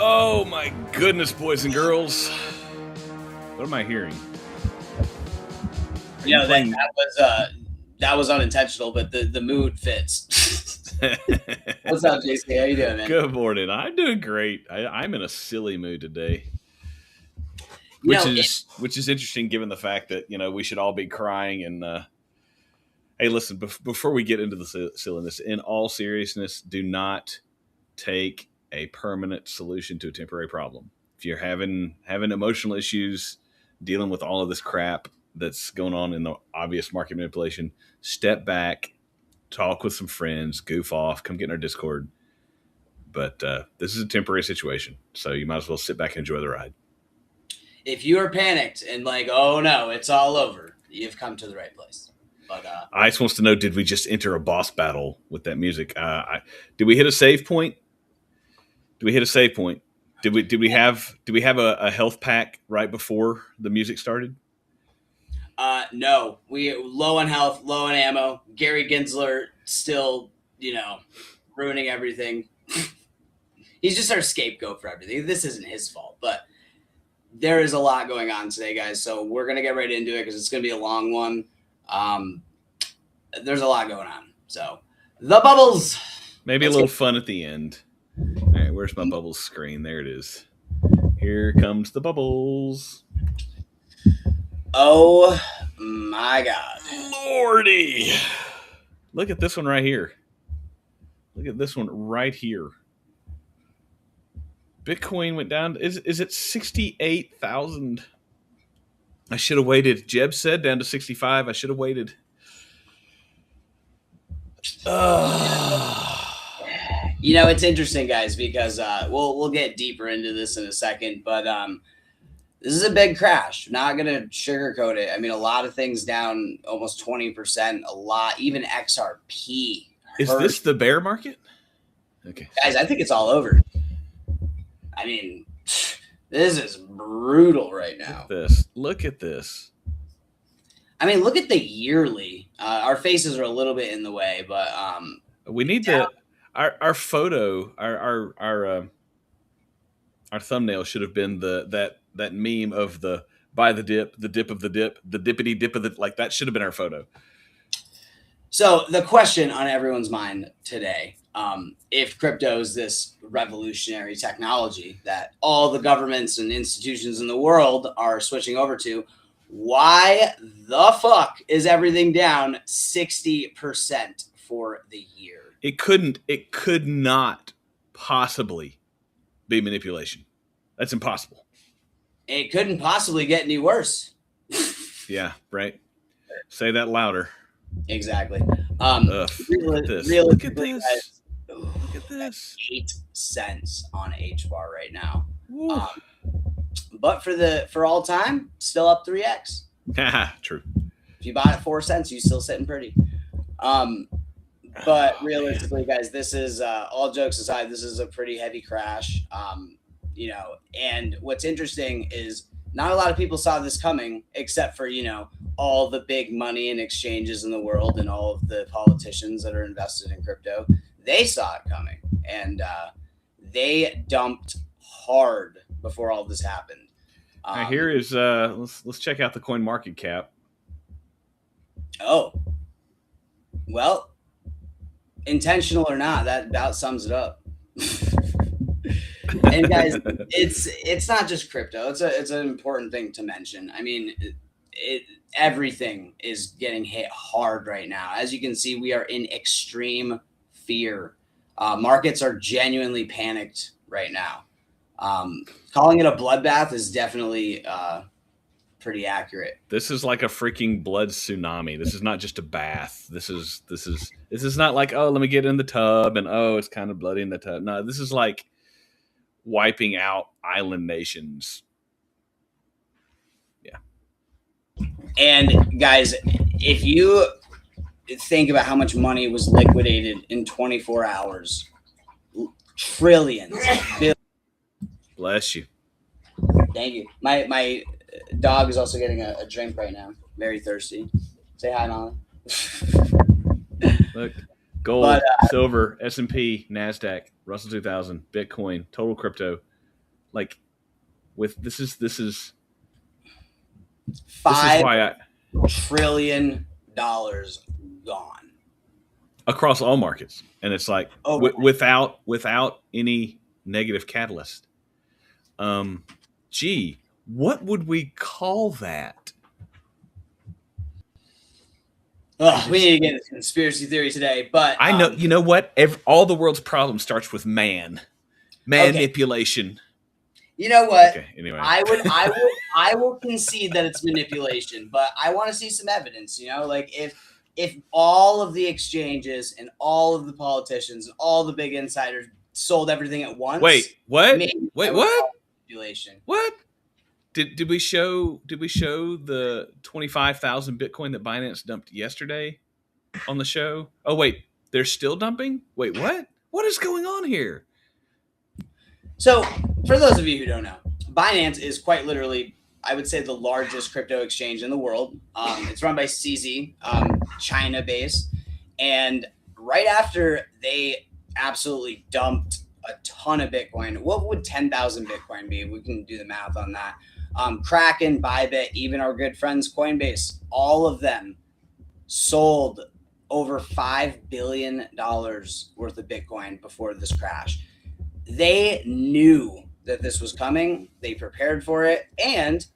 Oh my goodness, boys and girls. What am I hearing? Yeah, that was unintentional, but the mood fits. What's up, JC? How you doing, man? Good morning. I'm doing great. I'm in a silly mood today, which is interesting given the fact that we should all be crying. And hey, listen, before we get into the silliness, in all seriousness, do not take a permanent solution to a temporary problem. If you're having emotional issues, dealing with all of this crap that's going on in the obvious market manipulation, step back, talk with some friends, goof off, come get in our Discord. But this is a temporary situation, so you might as well sit back and enjoy the ride. If you are panicked and like, oh no, it's all over, you've come to the right place. But Ice wants to know, did we just enter a boss battle with that music? Did we hit a save point? Did we hit a save point? Did we have a health pack right before the music started? No, we low on health, low on ammo. Gary Gensler still, ruining everything. He's just our scapegoat for everything. This isn't his fault, but there is a lot going on today, guys. So we're gonna get right into it because it's gonna be a long one. There's a lot going on. So the bubbles. Maybe a little fun at the end. All right, where's my bubbles screen? There it is. Here comes the bubbles. Oh my God. Lordy. Look at this one right here. Look at this one right here. Bitcoin went down. Is it 68,000? I should have waited. Jeb said down to 65. I should have waited. It's interesting, guys, because we'll get deeper into this in a second, but this is a big crash. Not going to sugarcoat it. I mean, a lot of things down almost 20%, a lot, even XRP. Is this the bear market? Okay. Guys, I think it's all over. I mean, this is brutal right now. Look at this. I mean, look at the yearly. Our faces are a little bit in the way, but we need our photo, our thumbnail should have been that meme of the buy the dip of the dip, the dippity dip of the, like that should have been our photo. So the question on everyone's mind today, if crypto is this revolutionary technology that all the governments and institutions in the world are switching over to, why the fuck is everything down 60% for the year? It could not possibly be manipulation. That's impossible. It couldn't possibly get any worse. Yeah, right. Say that louder. Exactly. Look at this. Look at this. Guys, look at this. 8 cents on HBAR right now. But for all time, still up 3x. True. If you bought at 4 cents, you still sitting pretty. But realistically, guys, this is all jokes aside, this is a pretty heavy crash. And what's interesting is not a lot of people saw this coming, except for, all the big money and exchanges in the world and all of the politicians that are invested in crypto. They saw it coming, and they dumped hard before all this happened. Here is let's check out the coin market cap. Oh, well, intentional or not, that about sums it up. And guys, it's not just crypto. It's an important thing to mention. I mean, everything is getting hit hard right now. As you can see, we are in extreme fear. Markets are genuinely panicked right now. Calling it a bloodbath is definitely pretty accurate. This is like a freaking blood tsunami. This is not just a bath. This is not like, oh, let me get in the tub and oh, it's kind of bloody in the tub. No, this is like wiping out island nations. Yeah. And guys, if you think about how much money was liquidated in 24 hours, trillions, billions. Bless you. Thank you. My dog is also getting a drink right now. Very thirsty. Say hi, Molly. Look, gold, silver, S&P, NASDAQ, Russell 2000, Bitcoin, total crypto. Like, this is $5 trillion gone across all markets, and it's like without any negative catalyst. What would we call that? We need to get into conspiracy theory today, but I know. You know what? All the world's problem starts with manipulation. You know what? Okay, anyway, I will concede that it's manipulation, but I want to see some evidence. Like if all of the exchanges and all of the politicians and all the big insiders sold everything at once. Wait, what? Wait, what? Manipulation. What? Did we show the 25,000 Bitcoin that Binance dumped yesterday on the show? Oh wait, they're still dumping? Wait, what? What is going on here? So, for those of you who don't know, Binance is quite literally, I would say, the largest crypto exchange in the world. It's run by CZ, China-based, and right after they absolutely dumped a ton of Bitcoin, what would 10,000 Bitcoin be? We can do the math on that. Kraken, Bybit, even our good friends Coinbase, all of them sold over $5 billion worth of Bitcoin before this crash. They knew that this was coming. They prepared for it, and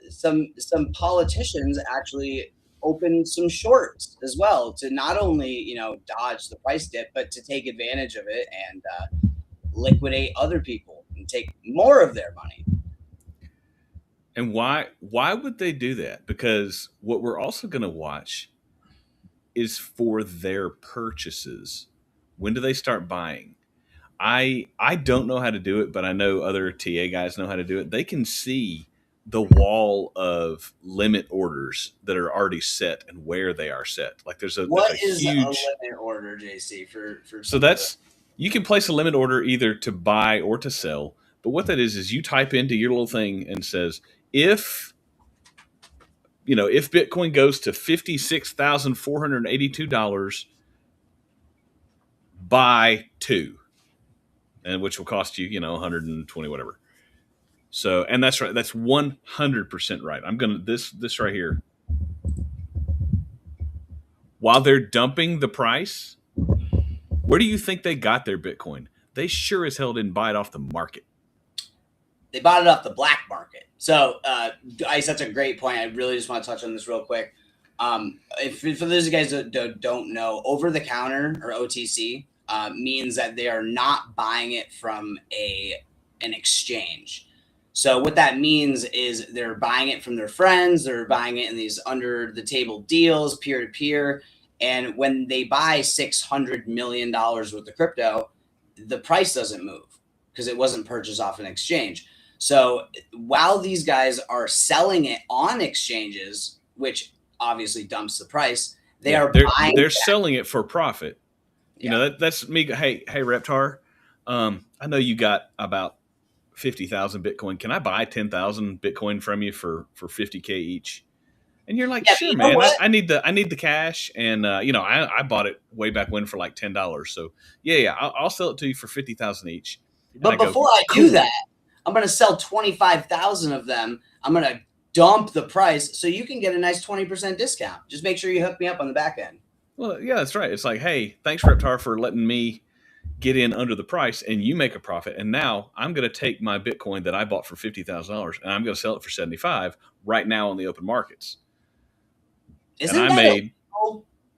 some politicians actually opened some shorts as well to not only dodge the price dip, but to take advantage of it and liquidate other people and take more of their money. And why would they do that? Because what we're also going to watch is for their purchases. When do they start buying? I don't know how to do it, but I know other TA guys know how to do it. They can see the wall of limit orders that are already set and where they are set. Like there's a huge a limit order, JC? For so that's you can place a limit order either to buy or to sell. But what that is you type into your little thing and says if Bitcoin goes to $56,482, buy 2. And which will cost you, 120, whatever. So, and that's right. That's 100% right. I'm going to, this right here. While they're dumping the price, where do you think they got their Bitcoin? They sure as hell didn't buy it off the market. They bought it off the black market. So, Ice, that's a great point. I really just want to touch on this real quick. For those of you guys that don't know, over the counter or OTC, means that they are not buying it from an exchange. So what that means is they're buying it from their friends, they're buying it in these under the table deals, peer to peer. And when they buy $600 million worth of crypto, the price doesn't move because it wasn't purchased off an exchange. So while these guys are selling it on exchanges, which obviously dumps the price, they're selling it for profit. You know, that's me. Hey, Reptar, I know you got about 50,000 Bitcoin. Can I buy 10,000 Bitcoin from you for 50K each? And you're like, sure, man. I need the cash, and I bought it way back when for like $10. So yeah, I'll sell it to you for 50,000 each. But before I do that, I'm going to sell 25,000 of them. I'm going to dump the price so you can get a nice 20% discount. Just make sure you hook me up on the back end. Well, yeah, that's right. It's like, hey, thanks, Reptar, for letting me get in under the price, and you make a profit. And now I'm going to take my Bitcoin that I bought for $50,000, and I'm going to sell it for 75 right now on the open markets.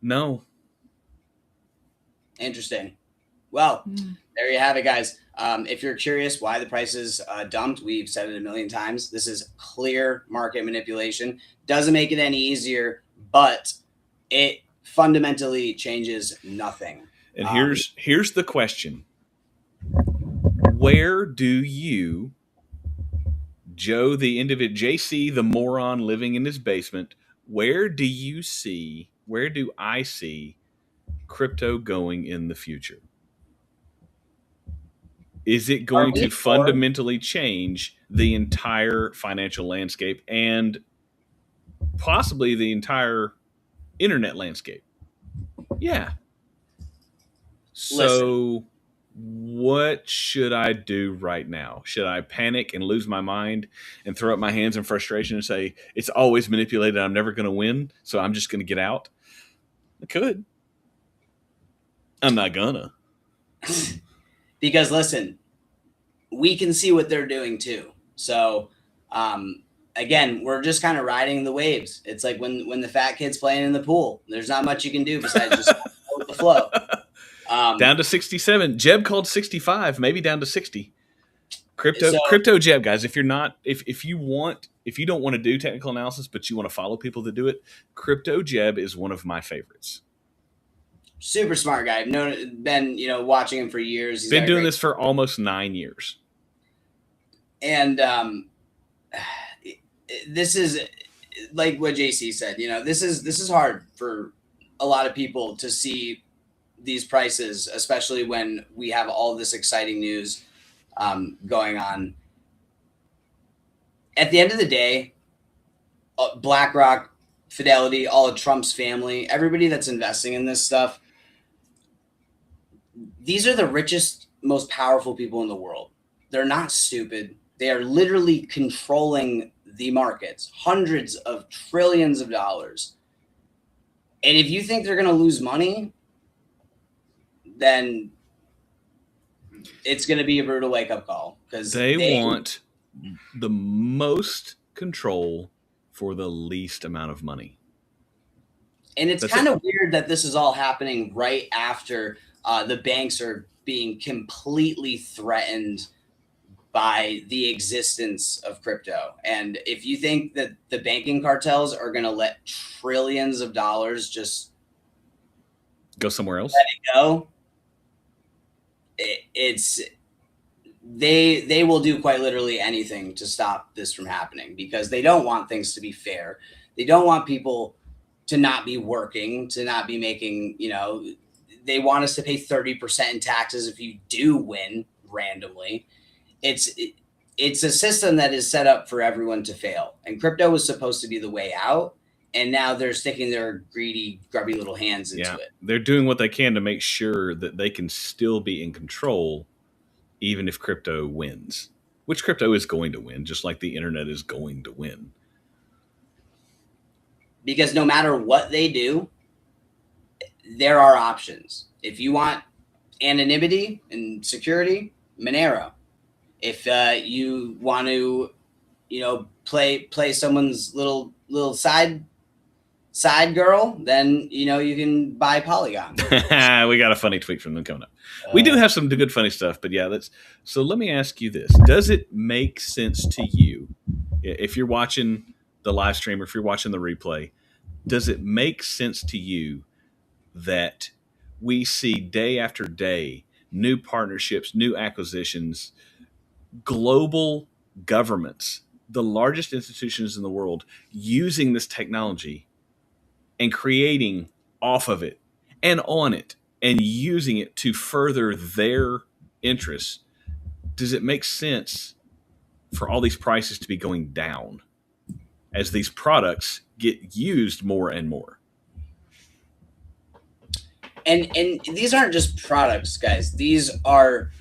No. Interesting. Well, there you have it, guys. If you're curious why the price is dumped, we've said it a million times. This is clear market manipulation. Doesn't make it any easier, but it fundamentally changes nothing. And here's the question. Where do you, Joe, the individual, JC, the moron living in his basement, where do I see crypto going in the future? Is it going to fundamentally change the entire financial landscape and possibly the entire internet landscape? Yeah. So what should I do right now? Should I panic and lose my mind and throw up my hands in frustration and say, it's always manipulated, I'm never going to win, so I'm just going to get out? I could. I'm not gonna. Because listen, we can see what they're doing too. So again, we're just kind of riding the waves. It's like when the fat kid's playing in the pool. There's not much you can do besides just go with the flow. Down to 67. Jeb called 65, maybe down to 60. Crypto Jeb, guys. If you don't want to do technical analysis, but you want to follow people that do it, Crypto Jeb is one of my favorites. Super smart guy. I've been watching him for years. He's been doing this for almost 9 years. And this is like what JC said. This is hard for a lot of people to see these prices, especially when we have all this exciting news going on. At the end of the day, BlackRock, Fidelity, all of Trump's family, everybody that's investing in this stuff, these are the richest, most powerful people in the world. They're not stupid. They are literally controlling the markets, hundreds of trillions of dollars. And if you think they're going to lose money, then it's going to be a brutal wake-up call, because they want the most control for the least amount of money. And it's kind of weird that this is all happening right after the banks are being completely threatened by the existence of crypto. And if you think that the banking cartels are going to let trillions of dollars just go somewhere else, let it go, they will do quite literally anything to stop this from happening, because they don't want things to be fair. They don't want people to not be working, to not be making, they want us to pay 30% in taxes if you do win randomly. It's a system that is set up for everyone to fail. And crypto was supposed to be the way out. And now they're sticking their greedy, grubby little hands into it. They're doing what they can to make sure that they can still be in control, even if crypto wins, which crypto is going to win, just like the internet is going to win. Because no matter what they do, there are options. If you want anonymity and security, Monero. If you want to, play someone's little side side girl, then you can buy Polygon. We got a funny tweet from them coming up. We do have some good funny stuff, but yeah, so let me ask you this. Does it make sense to you, if you're watching the live stream or if you're watching the replay, does it make sense to you that we see day after day new partnerships, new acquisitions, global governments, the largest institutions in the world using this technology and creating off of it and on it and using it to further their interests? Does it make sense for all these prices to be going down as these products get used more and more? And these aren't just products, guys. These are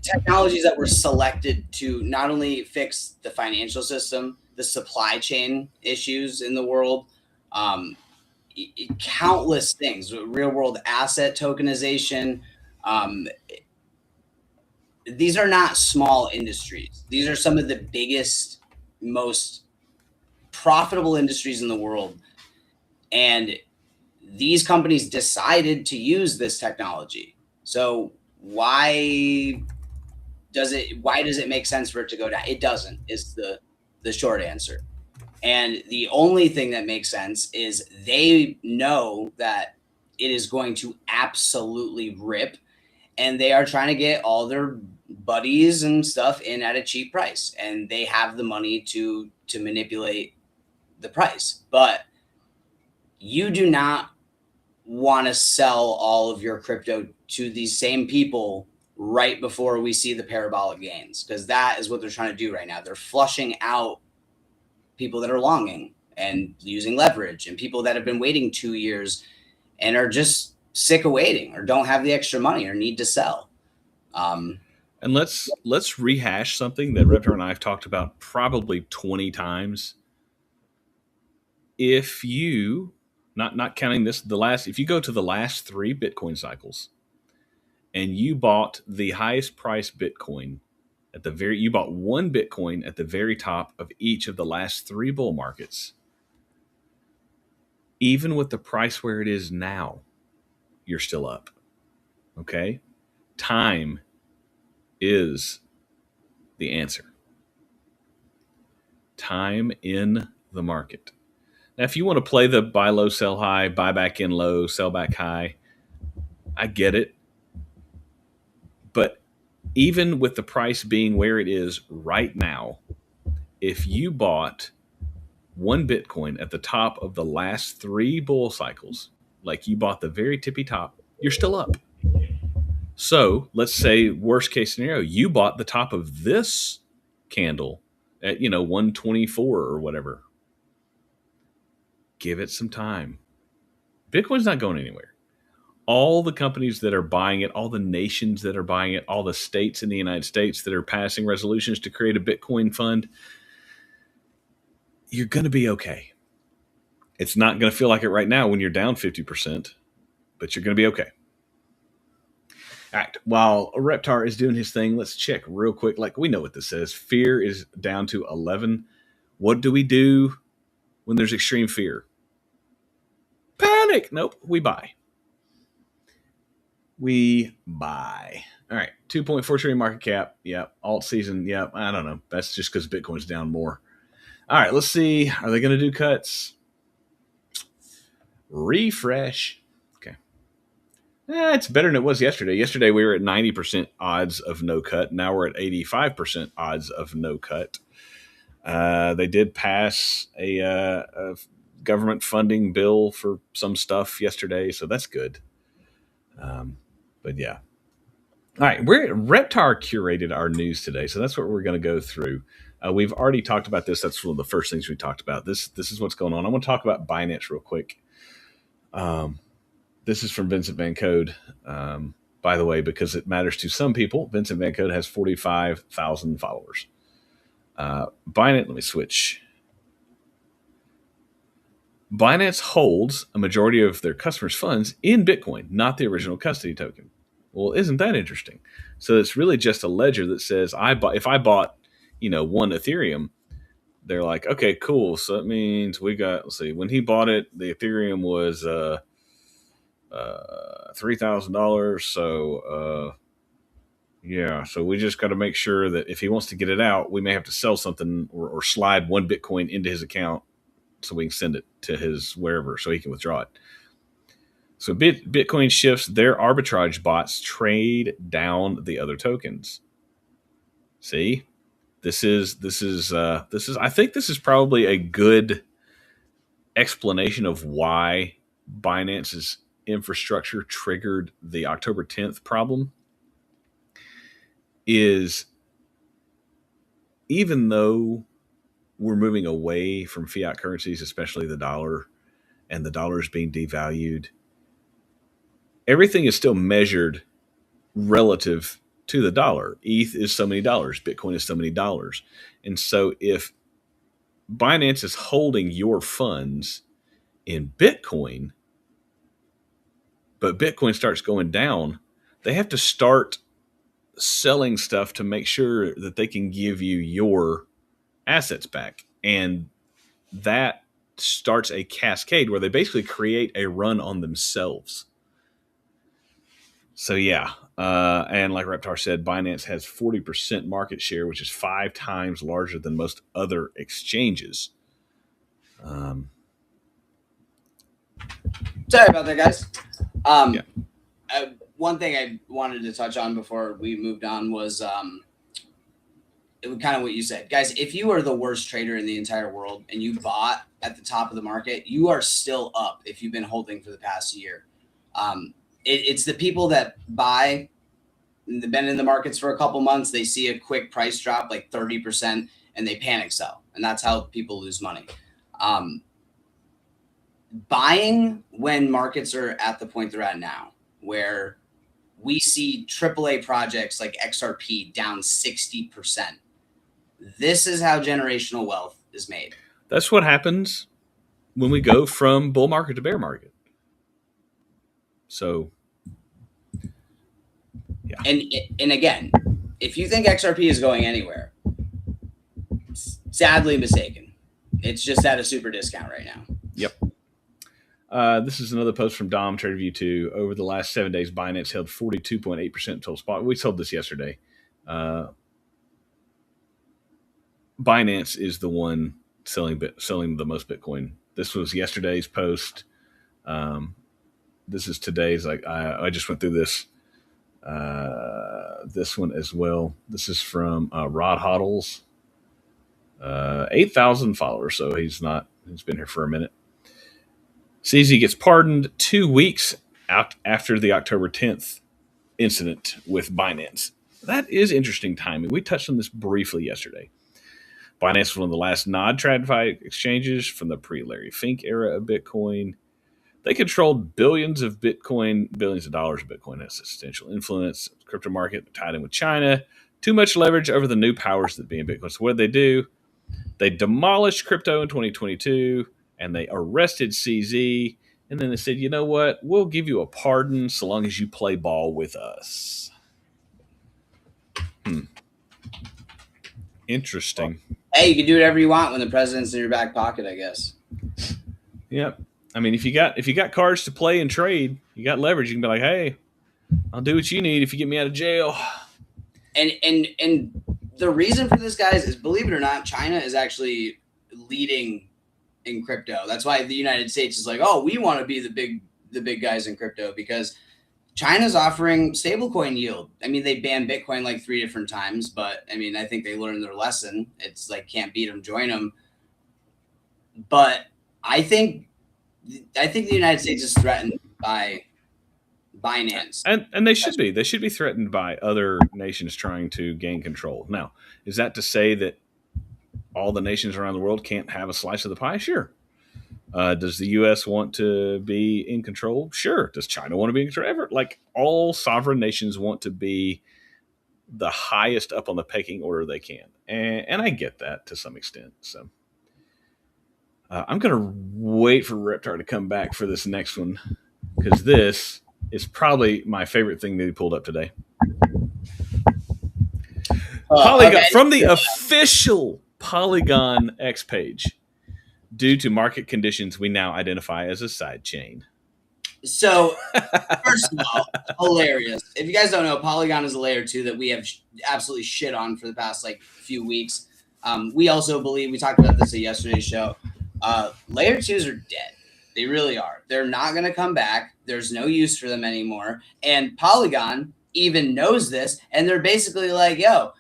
technologies that were selected to not only fix the financial system, the supply chain issues in the world, countless things, real world asset tokenization. These are not small industries. These are some of the biggest, most profitable industries in the world. And these companies decided to use this technology. So why does it make sense for it to go down? It doesn't, is the short answer. And the only thing that makes sense is they know that it is going to absolutely rip, and they are trying to get all their buddies and stuff in at a cheap price, and they have the money to manipulate the price. But you do not want to sell all of your crypto to these same people right before we see the parabolic gains, because that is what they're trying to do right now. They're flushing out people that are longing and using leverage, and people that have been waiting 2 years and are just sick of waiting or don't have the extra money or need to sell. And let's rehash something that Reptar and I have talked about probably 20 times. If you, not counting this, if you go to the last 3 Bitcoin cycles and you bought the highest price Bitcoin you bought 1 Bitcoin at the very top of each of the last 3 bull markets, even with the price where it is now, you're still up. Okay? Time is the answer. Time in the market. Now, if you want to play the buy low, sell high, buy back in low, sell back high, I get it. But even with the price being where it is right now, if you bought 1 Bitcoin at the top of the last 3 bull cycles, like you bought the very tippy top, you're still up. So let's say worst case scenario, you bought the top of this candle at 124 or whatever. Give it some time. Bitcoin's not going anywhere. All the companies that are buying it, all the nations that are buying it, all the states in the United States that are passing resolutions to create a Bitcoin fund, you're going to be okay. It's not going to feel like it right now when you're down 50%, but you're going to be okay. All right. While Reptar is doing his thing, let's check real quick. Like, we know what this says. Fear is down to 11. What do we do when there's extreme fear? Panic. Nope. We buy. We buy. All right. 2.4 trillion market cap. Yep. Alt season. Yep. I don't know. That's just because Bitcoin's down more. All right. Let's see. Are they going to do cuts? Refresh. Okay. It's better than it was yesterday. Yesterday we were at 90% odds of no cut. Now we're at 85% odds of no cut. They did pass a government funding bill for some stuff yesterday, so that's good. But yeah. All right, Reptar curated our news today, so that's what we're going to go through. We've already talked about this. That's one of the first things we talked about. This is what's going on. I want to talk about Binance real quick. This is from Vincent Van Code. By the way, because it matters to some people, Vincent Van Code has 45,000 followers. Binance, let me switch. Binance holds a majority of their customers' funds in Bitcoin, not the original custody token. Well, isn't that interesting? So it's really just a ledger that says if I bought, 1 Ethereum, they're like, okay, cool. So that means we got, let's see, when he bought it, the Ethereum was $3,000. So yeah, so we just got to make sure that if he wants to get it out, we may have to sell something or slide 1 Bitcoin into his account so we can send it to his wherever so he can withdraw it. So Bitcoin shifts, their arbitrage bots trade down the other tokens. See, this is I think this is probably a good explanation of why Binance's infrastructure triggered the October 10th problem. Is even though we're moving away from fiat currencies, especially the dollar, and the dollar is being devalued, everything is still measured relative to the dollar. ETH is so many dollars. Bitcoin is so many dollars. And so if Binance is holding your funds in Bitcoin, but Bitcoin starts going down, they have to start selling stuff to make sure that they can give you your assets back. And that starts a cascade where they basically create a run on themselves. So yeah, and like Reptar said, Binance has 40% market share, which is 5 times larger than most other exchanges. Sorry about that, guys. One thing I wanted to touch on before we moved on was it was kind of what you said. Guys, if you are the worst trader in the entire world and you bought at the top of the market, you are still up if you've been holding for the past year. It's the people that buy, they've been in the markets for a couple months, they see a quick price drop like 30% and they panic sell. And that's how people lose money. Buying when markets are at the point they're at now, where we see AAA projects like XRP down 60%. This is how generational wealth is made. That's what happens when we go from bull market to bear market. So, yeah. And again, if you think XRP is going anywhere, sadly mistaken. It's just at a super discount right now. Yep. This is another post from Dom, TraderView 2. Over the last 7 days, Binance held 42.8% total spot. We sold this yesterday. Binance is the one selling the most Bitcoin. This was yesterday's post. This is today's. I just went through this one as well. This is from Rod Hodls. 8,000 followers, so he's been here for a minute. CZ gets pardoned 2 weeks out after the October 10th incident with Binance. That is interesting timing. We touched on this briefly yesterday. Binance was one of the last non-TradFi exchanges from the pre-Larry Fink era of Bitcoin. They controlled billions of dollars of Bitcoin, has substantial influence. The crypto market tied in with China. Too much leverage over the new powers that be in Bitcoin. So what did they do? They demolished crypto in 2022, and they arrested CZ. And then they said, you know what? We'll give you a pardon so long as you play ball with us. Interesting. Hey, you can do whatever you want when the president's in your back pocket, I guess. Yep. I mean, if you got cards to play and trade, you got leverage. You can be like, hey, I'll do what you need if you get me out of jail. And the reason for this, guys, is, believe it or not, China is actually leading in crypto. That's why the United States is like, oh, we want to be the big guys in crypto, because China's offering stablecoin yield. I mean, they banned Bitcoin like 3 different times, but I mean, I think they learned their lesson. It's like, can't beat them, join them. But I think the United States is threatened by Binance. And they should be. They should be threatened by other nations trying to gain control. Now, is that to say that all the nations around the world can't have a slice of the pie? Sure. Does the U.S. want to be in control? Sure. Does China want to be in control? Like, all sovereign nations want to be the highest up on the pecking order they can. And I get that to some extent. So I'm going to wait for Reptar to come back for this next one, because this is probably my favorite thing that he pulled up today. Polygon, from the official Polygon X page. Due to market conditions, we now identify as a side chain. So, first of all, hilarious. If you guys don't know, Polygon is a layer 2 that we have absolutely shit on for the past few weeks. We also believe, we talked about this at yesterday's show, layer 2s are dead. They really are. They're not going to come back. There's no use for them anymore. And Polygon even knows this, and they're basically like, yo,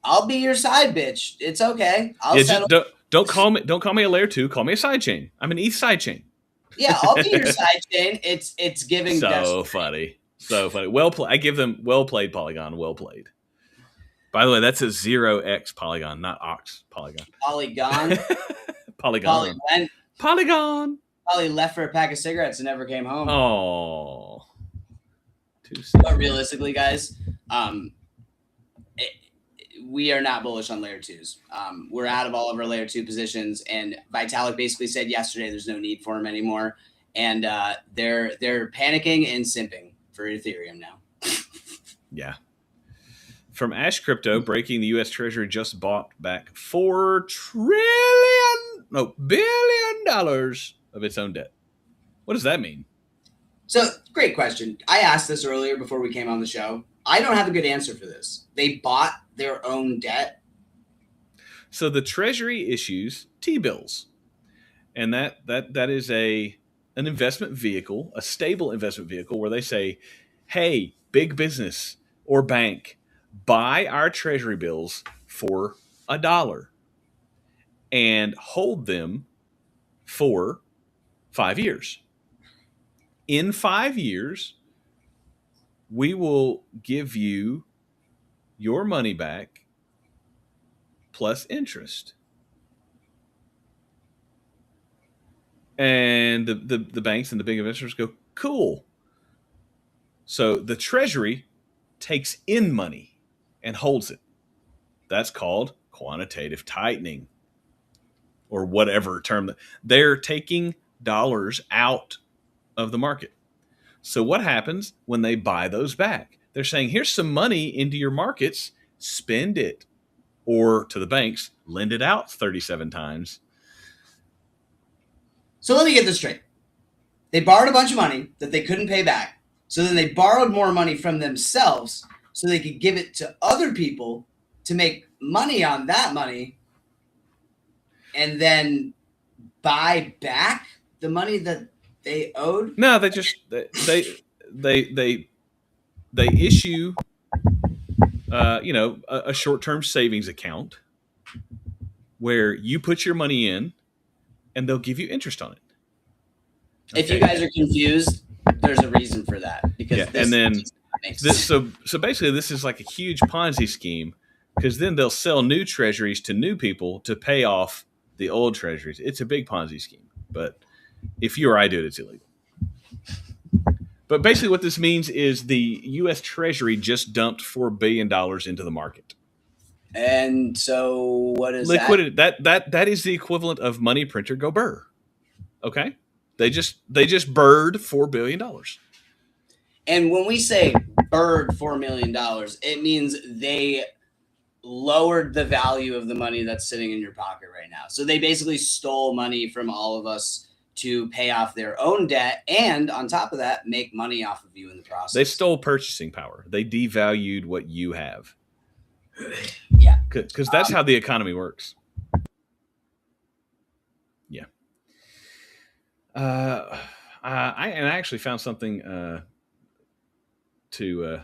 I'll be your side bitch. It's okay. I'll settle. Don't call me a layer 2. Call me a side chain. I'm an ETH side chain. Yeah, I'll be your side chain. It's giving so funny. So funny. Well played. I give them well played, Polygon. Well played. By the way, that's a 0x Polygon, not ox Polygon. Polygon. Polygon. Polygon. Polly left for a pack of cigarettes and never came home. Oh. But realistically, guys, we are not bullish on layer 2s. We're out of all of our layer 2 positions, and Vitalik basically said yesterday there's no need for them anymore, and they're panicking and simping for Ethereum now. Yeah. From Ash Crypto, breaking the U.S. Treasury just bought back $4 billion of its own debt. What does that mean? So, great question. I asked this earlier before we came on the show. I don't have a good answer for this. They bought their own debt. So the Treasury issues T-bills, and that is an investment vehicle, a stable investment vehicle, where they say, "Hey, big business or bank, buy our Treasury bills for $1 and hold them for 5 years. In 5 years, we will give you your money back plus interest." And the banks and the big investors go, cool. So the Treasury takes in money and holds it. That's called quantitative tightening, or whatever term. They're taking dollars out of the market. So what happens when they buy those back? They're saying, here's some money into your markets, spend it. Or to the banks, lend it out 37 times. So let me get this straight. They borrowed a bunch of money that they couldn't pay back. So then they borrowed more money from themselves so they could give it to other people to make money on that money, and then buy back the money that they owed? No, they just they issue a short-term savings account where you put your money in and they'll give you interest on it. Okay. If you guys are confused, there's a reason for that, because so basically this is like a huge Ponzi scheme, because then they'll sell new treasuries to new people to pay off the old treasuries. It's a big Ponzi scheme, but if you or I do it, it's illegal. But basically what this means is the U.S. Treasury just dumped $4 billion into the market. And so what is liquidity? That is the equivalent of money printer go burr. Okay? They just bird $4 billion. And when we say bird $4 million, it means they lowered the value of the money that's sitting in your pocket right now. So they basically stole money from all of us to pay off their own debt, and on top of that, make money off of you in the process. They stole purchasing power. They devalued what you have. Yeah. Because that's how the economy works. Yeah. I actually found something to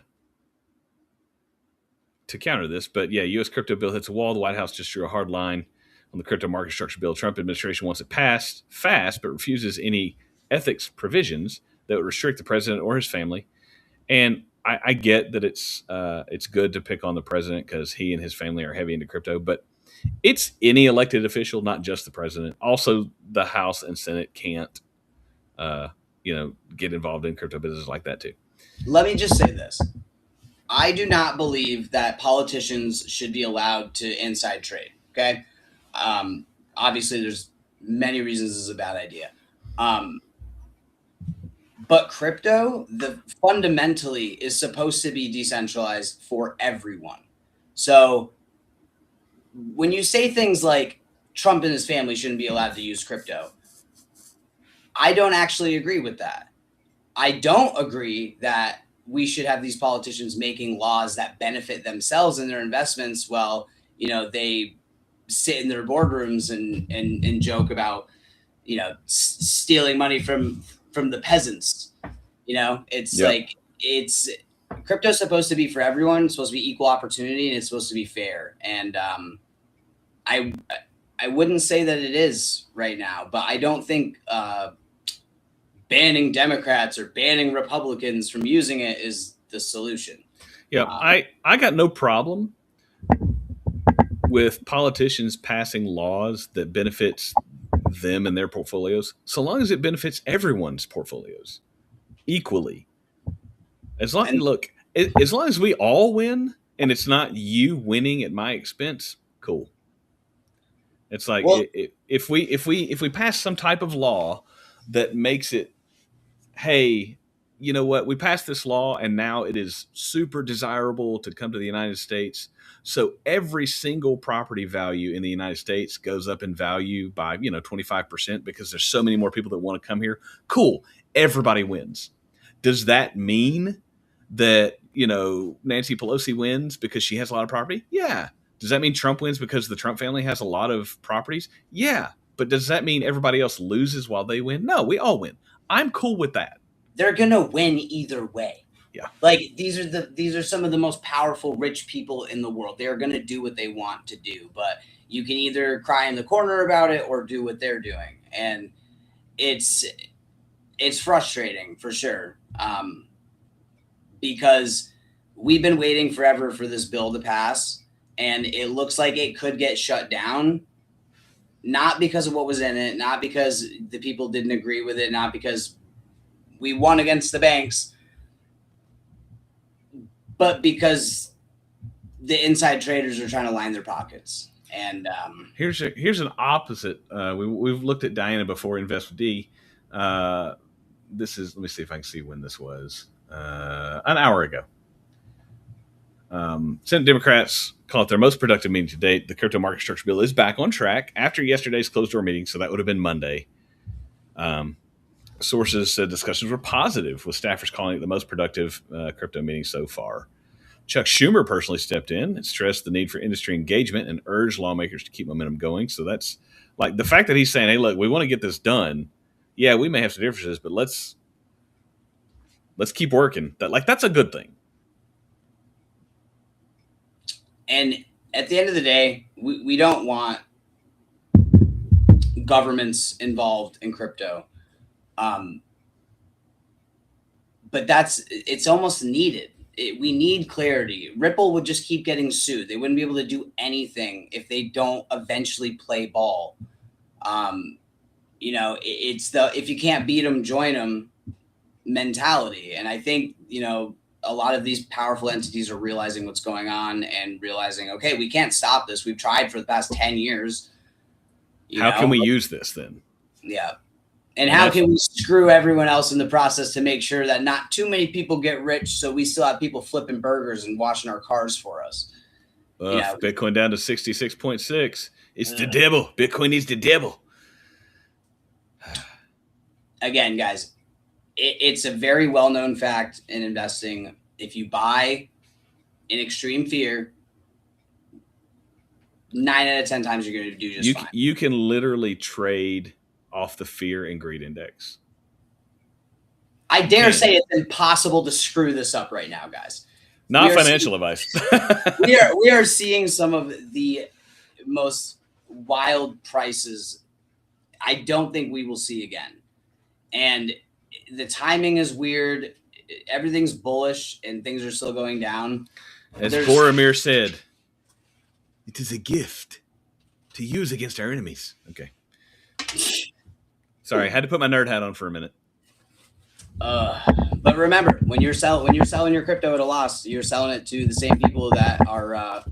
counter this, but yeah, U.S. crypto bill hits a wall. The White House just drew a hard line on the crypto market structure bill. Trump administration wants it passed fast, but refuses any ethics provisions that would restrict the president or his family. And I get that it's good to pick on the president because he and his family are heavy into crypto, but it's any elected official, not just the president. Also, the House and Senate can't, get involved in crypto business like that too. Let me just say this. I do not believe that politicians should be allowed to inside trade. Okay. Obviously there's many reasons this is a bad idea. But crypto, fundamentally is supposed to be decentralized for everyone. So when you say things like Trump and his family shouldn't be allowed to use crypto, I don't actually agree with that. I don't agree that we should have these politicians making laws that benefit themselves and their investments while, they sit in their boardrooms and joke about, stealing money from the peasants. It's like, it's crypto's supposed to be for everyone. It's supposed to be equal opportunity, and it's supposed to be fair. And I wouldn't say that it is right now, but I don't think banning Democrats or banning Republicans from using it is the solution. Yeah, I got no problem with politicians passing laws that benefits them and their portfolios, so long as it benefits everyone's portfolios equally. As long as we all win and it's not you winning at my expense, cool. It's like, well, if we pass some type of law that makes it, hey, you know what, we passed this law and now it is super desirable to come to the United States, so every single property value in the United States goes up in value by 25% because there's so many more people that want to come here. Cool, everybody wins. Does that mean that Nancy Pelosi wins because she has a lot of property? Yeah. Does that mean Trump wins because the Trump family has a lot of properties? Yeah. But does that mean everybody else loses while they win? No, we all win. I'm cool with that. They're gonna win either way. Yeah. Like these are some of the most powerful, rich people in the world. They are gonna do what they want to do, but you can either cry in the corner about it or do what they're doing, and it's frustrating for sure. Because we've been waiting forever for this bill to pass, and it looks like it could get shut down, not because of what was in it, not because the people didn't agree with it, not because we won against the banks, but because the inside traders are trying to line their pockets. And here's an opposite. We've looked at Diana before, Invest with D. This is, let me see if I can see when this was. An hour ago. Senate Democrats call it their most productive meeting to date. The crypto market structure bill is back on track after yesterday's closed door meeting, so that would have been Monday. Sources said discussions were positive, with staffers calling it the most productive crypto meeting so far. Chuck Schumer personally stepped in and stressed the need for industry engagement and urged lawmakers to keep momentum going. So that's like the fact that he's saying, hey, look, we want to get this done. Yeah, we may have some differences, but let's keep working. That's a good thing. And at the end of the day, we don't want governments involved in crypto. But it's almost needed. We need clarity. Ripple would just keep getting sued. They wouldn't be able to do anything if they don't eventually play ball. It's the, if you can't beat them, join them mentality. And I think, a lot of these powerful entities are realizing what's going on and realizing, okay, we can't stop this. We've tried for the past 10 years. How can we use this then? Yeah. And how can we screw everyone else in the process to make sure that not too many people get rich, so we still have people flipping burgers and washing our cars for us? Bitcoin down to 66.6. It's the devil. Bitcoin is the devil. Again, guys, it's a very well-known fact in investing. If you buy in extreme fear, 9 out of 10 times you're going to do just fine. You can literally trade off the fear and greed index. I dare say it's impossible to screw this up right now, guys. Not financial advice. we are seeing some of the most wild prices I don't think we will see again. And the timing is weird. Everything's bullish and things are still going down. As Boromir said, it is a gift to use against our enemies. Okay. Sorry, I had to put my nerd hat on for a minute. But remember, when you're selling your crypto at a loss, you're selling it to the same people that are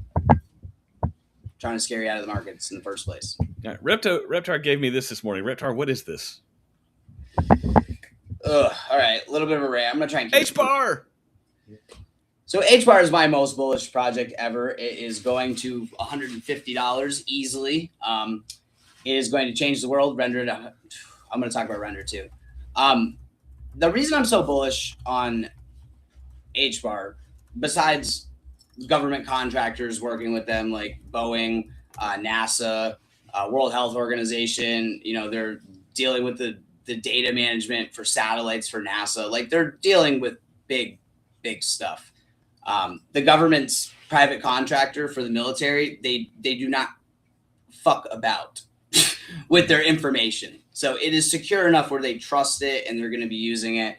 trying to scare you out of the markets in the first place. All right, Reptar gave me this morning. Reptar, what is this? All right, a little bit of a rant. I'm gonna try and keep HBAR. So HBAR is my most bullish project ever. It is going to $150 easily. It is going to change the world. Render it. I'm going to talk about render too. The reason I'm so bullish on HBAR, besides government contractors working with them like Boeing, NASA, World Health Organization, they're dealing with the data management for satellites for NASA. Like they're dealing with big stuff. The government's private contractor for the military, they do not fuck about with their information. So it is secure enough where they trust it and they're going to be using it.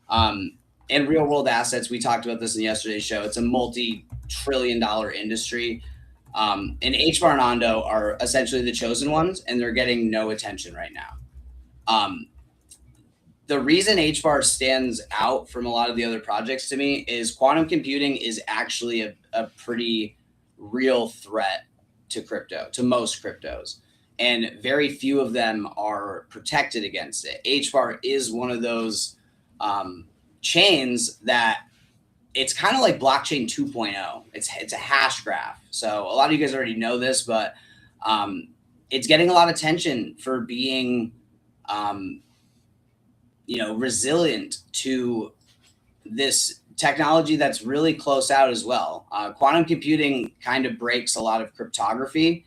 And real world assets, we talked about this in yesterday's show. It's a multi-trillion-dollar industry. And HBAR and ONDO are essentially the chosen ones, and they're getting no attention right now. The reason HBAR stands out from a lot of the other projects to me is quantum computing is actually a pretty real threat to crypto, to most cryptos. And very few of them are protected against it. HBAR is one of those chains that it's kind of like blockchain 2.0. It's a hash graph. So a lot of you guys already know this, but it's getting a lot of attention for being resilient to this technology that's really close out as well. Quantum computing kind of breaks a lot of cryptography.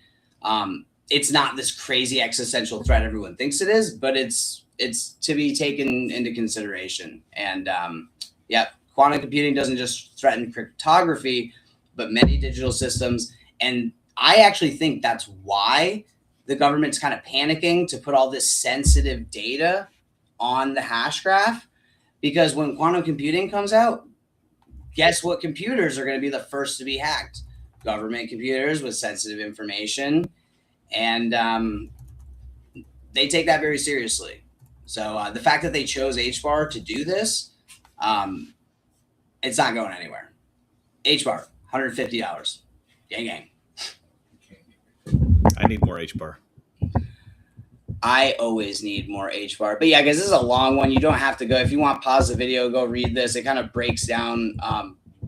It's not this crazy existential threat everyone thinks it is, but it's to be taken into consideration. And quantum computing doesn't just threaten cryptography, but many digital systems. And I actually think that's why the government's kind of panicking to put all this sensitive data on the hash graph, because when quantum computing comes out, guess what computers are going to be the first to be hacked? Government computers with sensitive information. And they take that very seriously. So the fact that they chose HBAR to do this, it's not going anywhere. HBAR, $150. Gang, gang. I need more HBAR. I always need more HBAR. But yeah, guys, this is a long one. You don't have to go. If you want, pause the video, go read this. It kind of breaks down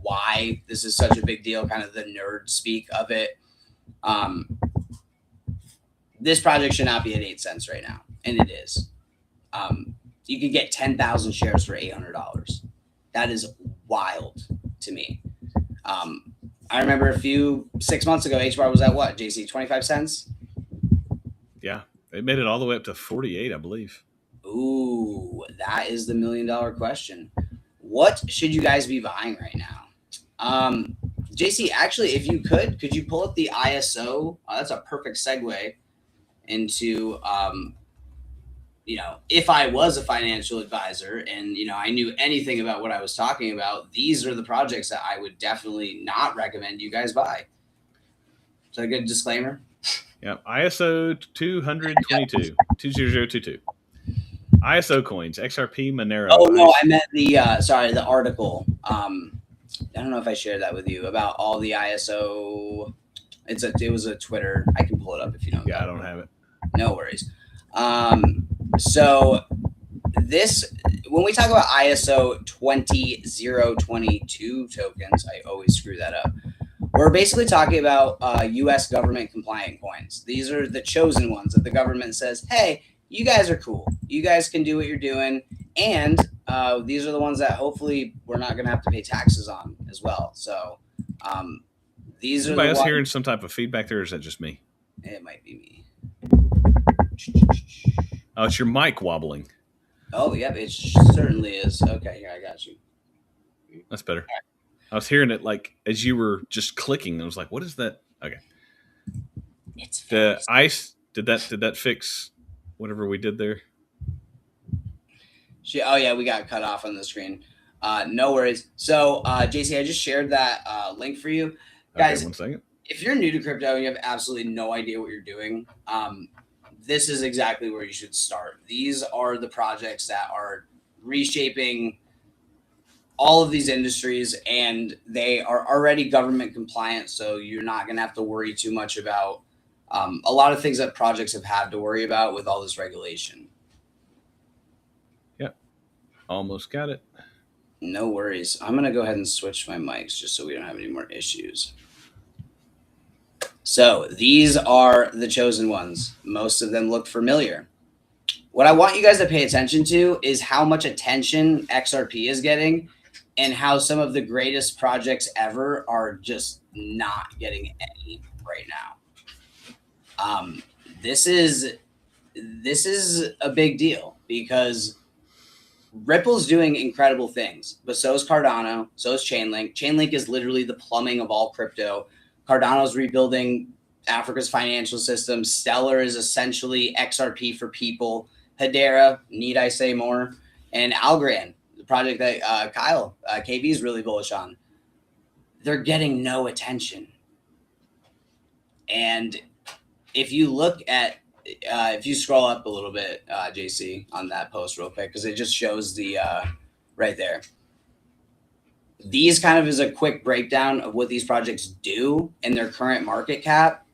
why this is such a big deal, kind of the nerd speak of it. This project should not be at 8 cents right now, and it is. You could get 10,000 shares for $800. That is wild to me. I remember 6 months ago, HBAR was at what, JC, 25 cents? Yeah. It made it all the way up to 48, I believe. Ooh, that is the $1 million question. What should you guys be buying right now? JC, actually, if you could you pull up the ISO? That's a perfect segue into, if I was a financial advisor and, I knew anything about what I was talking about, these are the projects that I would definitely not recommend you guys buy. Is that a good disclaimer? Yeah, ISO 222, 20022. ISO coins, XRP, Monero. Oh, no, I meant the article. I don't know if I shared that with you about all the ISO. It was a Twitter. I can pull it up if you don't. Yeah, I don't have it. No worries. So this, when we talk about ISO 20022 tokens, I always screw that up. We're basically talking about U.S. government compliant coins. These are the chosen ones that the government says, hey, you guys are cool. You guys can do what you're doing. And these are the ones that hopefully we're not going to have to pay taxes on as well. So these are Anybody else hearing some type of feedback there, or is that just me? It might be me. Oh, it's your mic wobbling. Oh, yep, it certainly is. Okay, here, I got you. That's better. Right. I was hearing it like as you were just clicking. I was like, "What is that?" Okay. It's the ice. Did that fix whatever we did there? Oh yeah, we got cut off on the screen. No worries. So, JC, I just shared that link for you, guys. Okay, 1 second. If you're new to crypto and you have absolutely no idea what you're doing, this is exactly where you should start. These are the projects that are reshaping all of these industries, and they are already government compliant, so you're not going to have to worry too much about a lot of things that projects have had to worry about with all this regulation. Yep. Almost got it. No worries. I'm going to go ahead and switch my mics just so we don't have any more issues. So these are the chosen ones. Most of them look familiar. What I want you guys to pay attention to is how much attention XRP is getting and how some of the greatest projects ever are just not getting any right now. This is a big deal because Ripple's doing incredible things, but so is Cardano, so is Chainlink. Chainlink is literally the plumbing of all crypto. Cardano's rebuilding Africa's financial system. Stellar is essentially XRP for people. Hedera, need I say more? And Algorand, the project that Kyle, KB is really bullish on. They're getting no attention. And if you look at, if you scroll up a little bit, JC, on that post real quick, because it just shows the, right there. These kind of is a quick breakdown of what these projects do in their current market cap.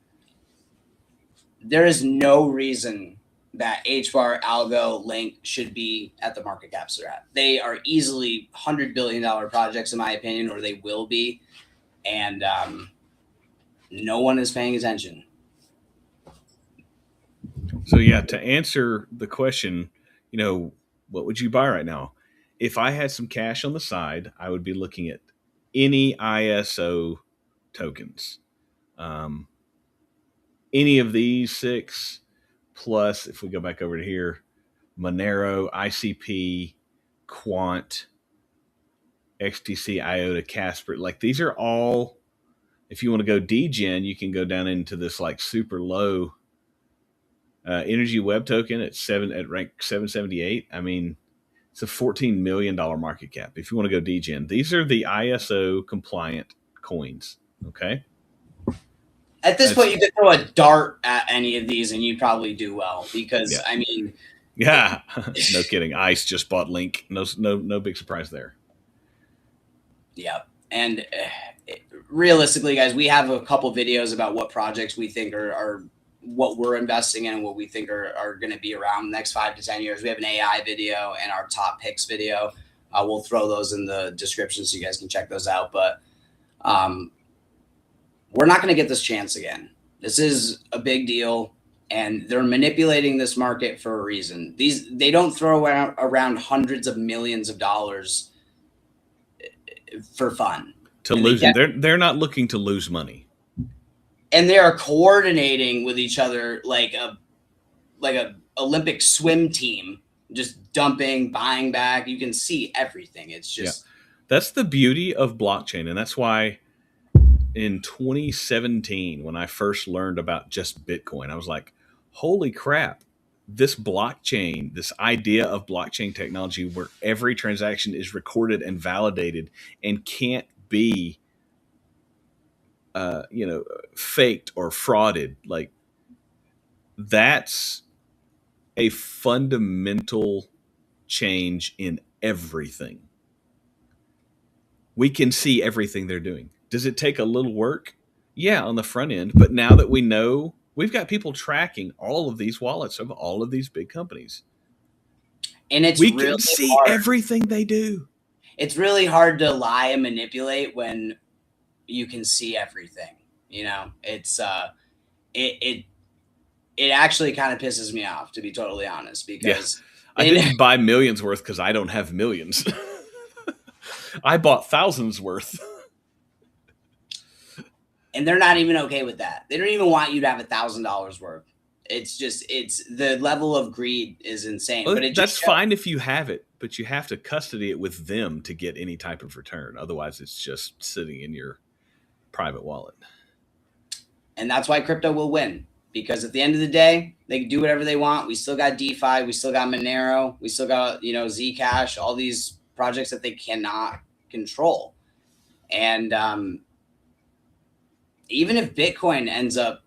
There is no reason that HBAR, ALGO, Link should be at the market caps they're at. They are easily $100 billion projects, in my opinion, or they will be. And no one is paying attention. So, yeah, to answer the question, what would you buy right now? If I had some cash on the side, I would be looking at any ISO tokens. Any of these 6, plus if we go back over to here, Monero, ICP, Quant, XTC, IOTA, Casper. Like these are all, if you want to go degen, you can go down into this like super low Energy Web token at rank 778. I mean, it's a $14 million market cap. If you want to go degen, these are the ISO compliant coins. Okay. At this point, you could throw a dart at any of these and you'd probably do well because, I mean. Yeah, no kidding. ICE just bought Link. No big surprise there. Yeah. And realistically, guys, we have a couple videos about what projects we think are what we're investing in and what we think are going to be around the next 5 to 10 years. We have an AI video and our top picks video. We'll throw those in the description so you guys can check those out. But we're not going to get this chance again. This is a big deal, and they're manipulating this market for a reason. They don't throw around hundreds of millions of dollars for fun. To lose it. They're not looking to lose money. And they are coordinating with each other like a Olympic swim team, just dumping, buying back. You can see everything. It's just that's the beauty of blockchain, and that's why in 2017, when I first learned about just Bitcoin, I was like, holy crap, this blockchain, this idea of blockchain technology where every transaction is recorded and validated and can't be, faked or frauded. Like that's a fundamental change in everything. We can see everything they're doing. Does it take a little work? Yeah, on the front end. But now that we know, we've got people tracking all of these wallets of all of these big companies. And we can see everything they do. It's really hard to lie and manipulate when you can see everything. It's it actually kind of pisses me off, to be totally honest, because I didn't buy millions worth because I don't have millions. I bought thousands worth. And they're not even okay with that. They don't even want you to have $1,000 worth. It's the level of greed is insane. Well, but that's fine if you have it, but you have to custody it with them to get any type of return. Otherwise, it's just sitting in your private wallet. And that's why crypto will win, because at the end of the day, they can do whatever they want. We still got DeFi, we still got Monero, we still got Zcash, all these projects that they cannot control. And even if Bitcoin ends up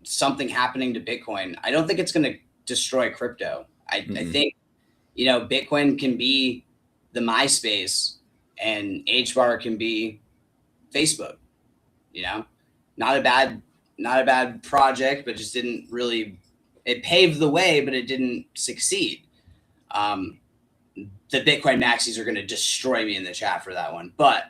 something happening to Bitcoin, I don't think it's going to destroy crypto. I think, Bitcoin can be the MySpace and HBAR can be Facebook, not a bad project, but just didn't really, it paved the way, but it didn't succeed. the Bitcoin maxis are going to destroy me in the chat for that one. But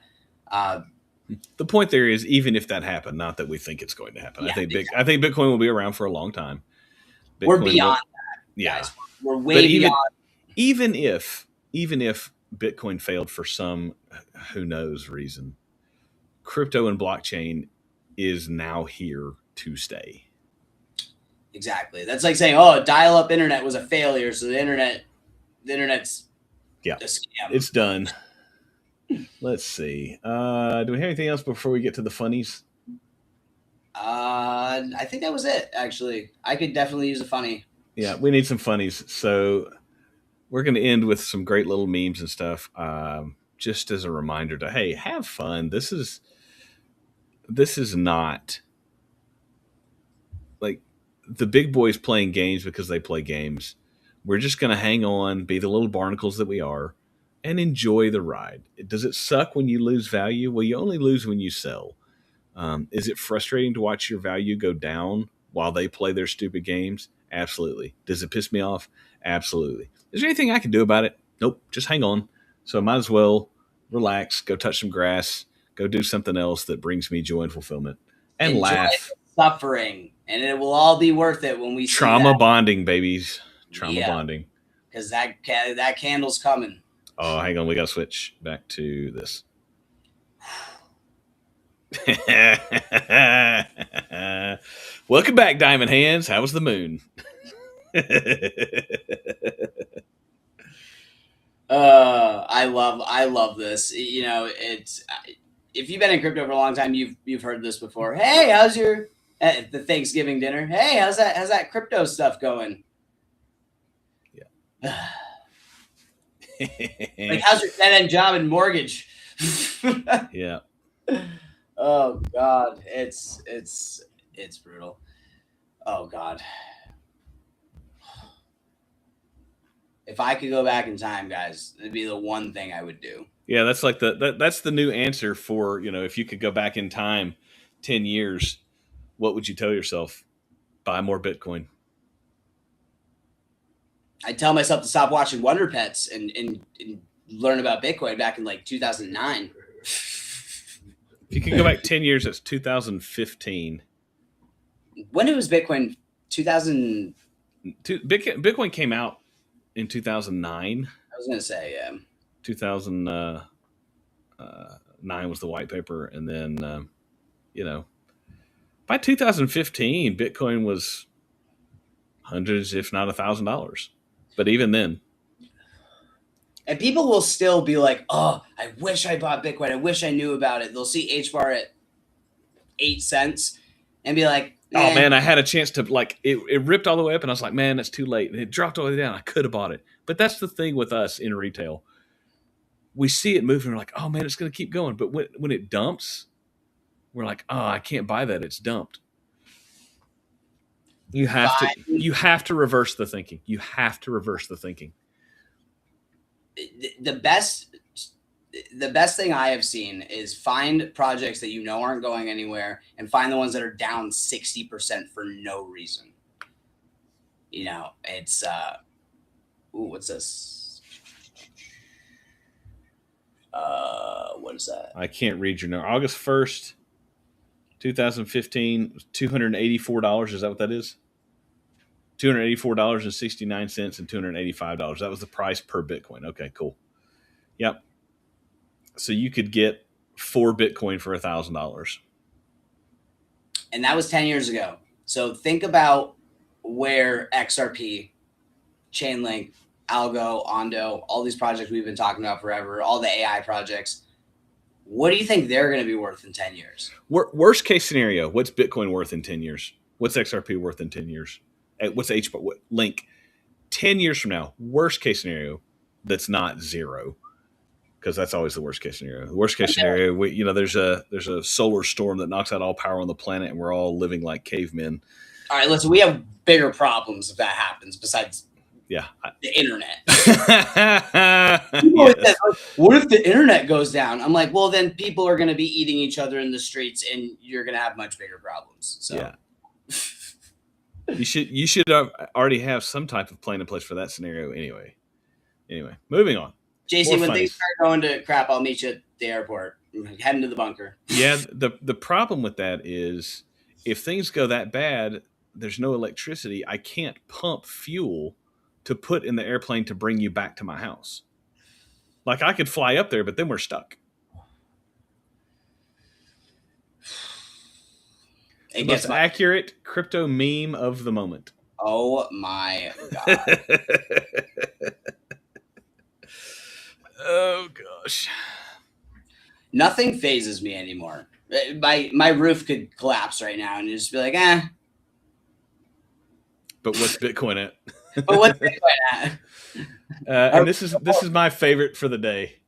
the point there is, even if that happened, not that we think it's going to happen. Yeah, I think Bitcoin will be around for a long time. Bitcoin we're beyond that, guys. We're way beyond. Even if Bitcoin failed for some who knows reason, crypto and blockchain is now here to stay. Exactly. That's like saying, "Oh, dial-up internet was a failure, so the internet's a scam." It's done. Let's see. Do we have anything else before we get to the funnies? I think that was it, actually. I could definitely use a funny. Yeah, we need some funnies. So we're going to end with some great little memes and stuff. Just as a reminder to, hey, have fun. This is not like the big boys playing games because they play games. We're just going to hang on, be the little barnacles that we are, and enjoy the ride. Does it suck when you lose value? Well, you only lose when you sell. Is it frustrating to watch your value go down while they play their stupid games? Absolutely. Does it piss me off? Absolutely. Is there anything I can do about it? Nope. Just hang on. So I might as well relax, go touch some grass, go do something else that brings me joy and fulfillment, and enjoy laugh. Suffering, and it will all be worth it when we see trauma that. Bonding, babies. Trauma bonding. Because that candle's coming. Oh, hang on. We got to switch back to this. Welcome back, Diamond Hands. How was the moon? I love this. You know, it's if you've been in crypto for a long time, you've heard this before. Hey, how's your the Thanksgiving dinner? Hey, how's that crypto stuff going? Yeah. Like, how's your dead-end job and mortgage? Yeah. Oh God, it's brutal. Oh God. If I could go back in time, guys, it'd be the one thing I would do. Yeah, that's like that's the new answer for, if you could go back in time 10 years, what would you tell yourself? Buy more Bitcoin. I'd tell myself to stop watching Wonder Pets and learn about Bitcoin back in like 2009. If you could go back 10 years, that's 2015. When was Bitcoin? 2000. Bitcoin came out in 2009. I was going to say, yeah. 2009 was the white paper. And then, by 2015, Bitcoin was hundreds, if not $1,000. But even then. And people will still be like, oh, I wish I bought Bitcoin. I wish I knew about it. They'll see HBAR at 8 cents and be like, oh man, I had a chance to it ripped all the way up and I was like, man, that's too late. And it dropped all the way down. I could have bought it. But that's the thing with us in retail. We see it moving. We're like, oh man, it's going to keep going. But when it dumps, we're like, oh, I can't buy that. It's dumped. You have to reverse the thinking. You have to reverse the thinking. The best thing I have seen is find projects that aren't going anywhere and find the ones that are down 60% for no reason. It's what's this? What is that? I can't read your number. August 1st, 2015 was $284. Is that what that is? $284.69 and $285. That was the price per Bitcoin. Okay, cool. Yep. So you could get 4 Bitcoin for $1,000. And that was 10 years ago. So think about where XRP, Chainlink, ALGO, ONDO, all these projects we've been talking about forever, all the AI projects. What do you think they're going to be worth in 10 years? Worst case scenario, what's Bitcoin worth in 10 years? What's XRP worth in 10 years? What's Link? 10 years from now, worst case scenario, that's not zero, because that's always the worst case scenario. The worst case scenario, there's a solar storm that knocks out all power on the planet, and we're all living like cavemen. All right, listen, we have bigger problems if that happens besides the internet. Yes. What if the internet goes down? I'm like, well, then people are going to be eating each other in the streets, and you're going to have much bigger problems. So. Yeah. You should already have some type of plan in place for that scenario anyway. Anyway, moving on. JC, when things start going to crap, I'll meet you at the airport. I'm heading to the bunker. Yeah, the problem with that is if things go that bad, there's no electricity. I can't pump fuel to put in the airplane to bring you back to my house. Like I could fly up there, but then we're stuck. The most accurate crypto meme of the moment. Oh my God. Oh gosh. Nothing phases me anymore. My roof could collapse right now and just be like, eh. But what's Bitcoin at? But what's Bitcoin at? And this is my favorite for the day.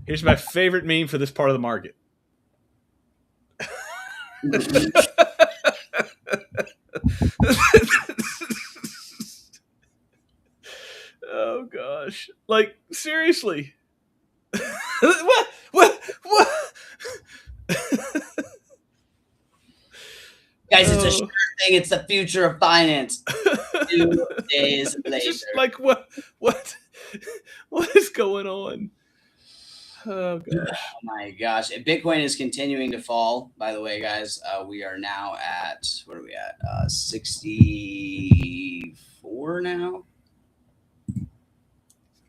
Here's my favorite meme for this part of the market. Oh gosh! Like seriously, what? Guys, it's a sure thing. It's the future of finance. 2 days later. Just like what is going on? Oh gosh! Oh my gosh! Bitcoin is continuing to fall. By the way, guys, we are now at what are we at? 64 now.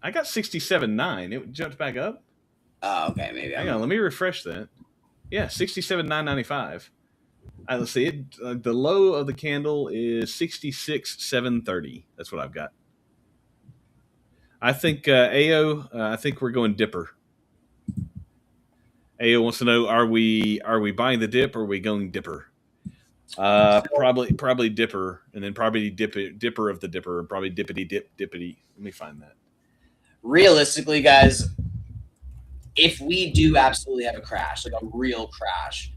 I got 67.9. It jumped back up. Oh, okay. Maybe. Hang on. Let me refresh that. Yeah, 67.995. Let's see it. The low of the candle is 66.730. That's what I've got. I think AO. I think we're going dipper. AO wants to know: Are we buying the dip or are we going dipper? Probably dipper, and then probably dipper of the dipper, probably dippity. Let me find that. Realistically, guys, if we do absolutely have a crash, like a real crash,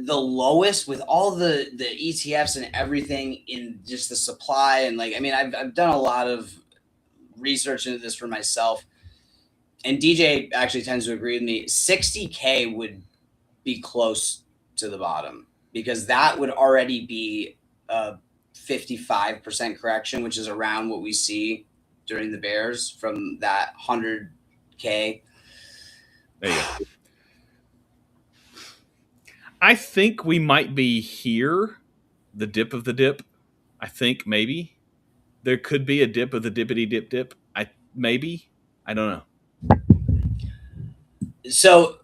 the lowest with all the ETFs and everything in just the supply and like, I mean, I've done a lot of research into this for myself, and DJ actually tends to agree with me. 60K would be close to the bottom because that would already be a 55% correction, which is around what we see during the bears from that 100K. There you go. I think we might be here, the dip of the dip. I think maybe there could be a dip of the dippity dip. I don't know. So,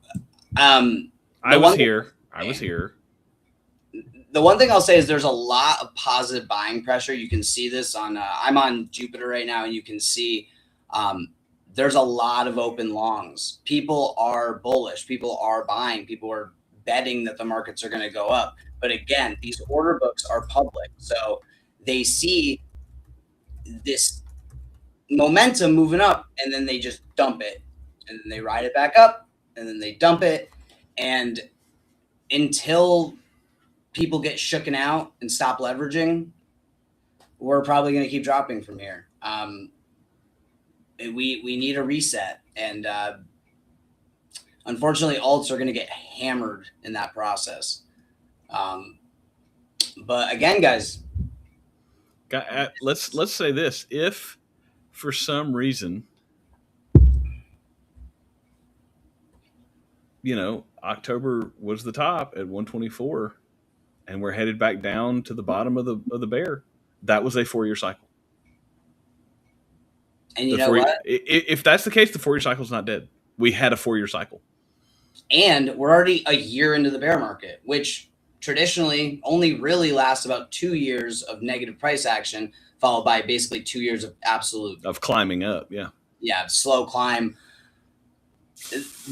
I was here. The one thing I'll say is there's a lot of positive buying pressure. You can see this on, I'm on Jupiter right now, and you can see there's a lot of open longs. People are bullish. People are buying. People are betting that the markets are going to go up. But again, these order books are public. So they see this momentum moving up, and then they just dump it. And then they ride it back up, and then they dump it. And until people get shooken out and stop leveraging, we're probably going to keep dropping from here. We need a reset, and unfortunately, alts are going to get hammered in that process. But again, guys, let's say this: if for some reason, October was the top at 124. And we're headed back down to the bottom of the bear. That was a 4-year cycle. And you know what? If that's the case, the 4-year cycle is not dead. We had a 4-year cycle. And we're already a year into the bear market, which traditionally only really lasts about 2 years of negative price action, followed by basically 2 years of absolute of climbing up. Yeah, slow climb.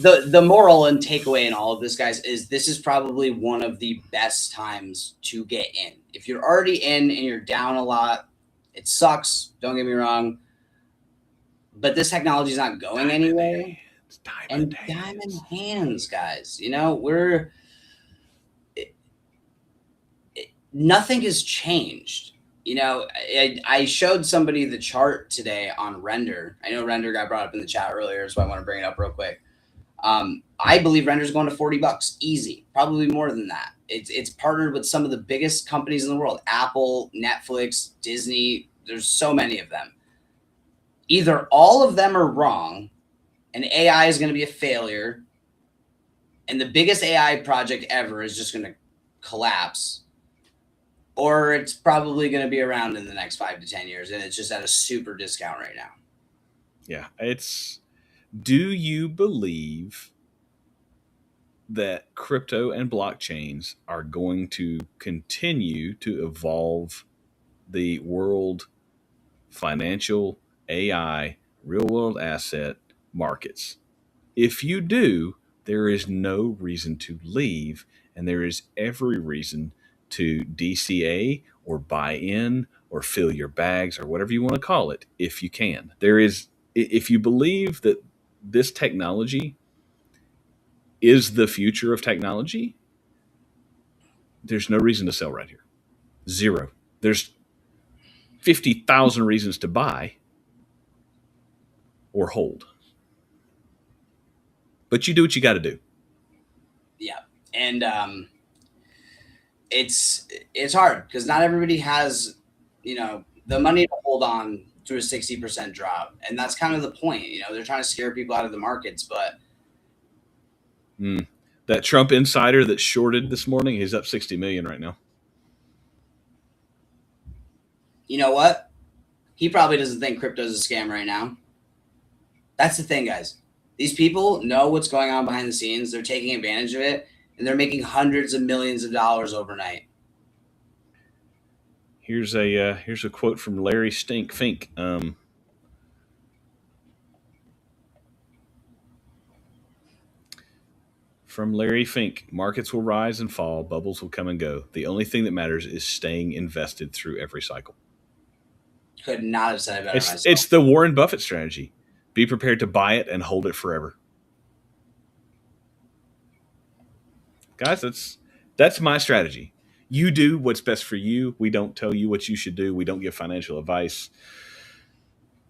The moral and takeaway in all of this, guys, is this is probably one of the best times to get in. If you're already in and you're down a lot, it sucks. Don't get me wrong. But this technology is not going anywhere. It's diamond hands, guys. Nothing has changed. I showed somebody the chart today on Render. I know Render got brought up in the chat earlier, so I want to bring it up real quick. I believe Render's going to $40 easy, probably more than that. It's partnered with some of the biggest companies in the world: Apple, Netflix, Disney. There's so many of them. Either all of them are wrong and AI is going to be a failure and the biggest AI project ever is just going to collapse, or it's probably going to be around in the next 5 to 10 years and it's just at a super discount right now. Yeah. Do you believe that crypto and blockchains are going to continue to evolve the world financial AI real world asset markets? If you do, there is no reason to leave, and there is every reason to DCA or buy in or fill your bags or whatever you want to call it if you can. If you believe that this technology is the future of technology, there's no reason to sell right here. Zero. There's 50,000 reasons to buy or hold. But you do what you got to do. Yeah. And it's hard because not everybody has, the money to hold on to a 60% drop. And that's kind of the point. They're trying to scare people out of the markets, but that Trump insider that shorted this morning, he's up 60 million right now. You know what? He probably doesn't think crypto is a scam right now. That's the thing, guys. These people know what's going on behind the scenes. They're taking advantage of it, and they're making hundreds of millions of dollars overnight. Here's a quote from Larry Fink. From Larry Fink, markets will rise and fall, bubbles will come and go. The only thing that matters is staying invested through every cycle. Could not have said it better myself. It's the Warren Buffett strategy. Be prepared to buy it and hold it forever. Guys, that's my strategy. You do what's best for you. We don't tell you what you should do. We don't give financial advice.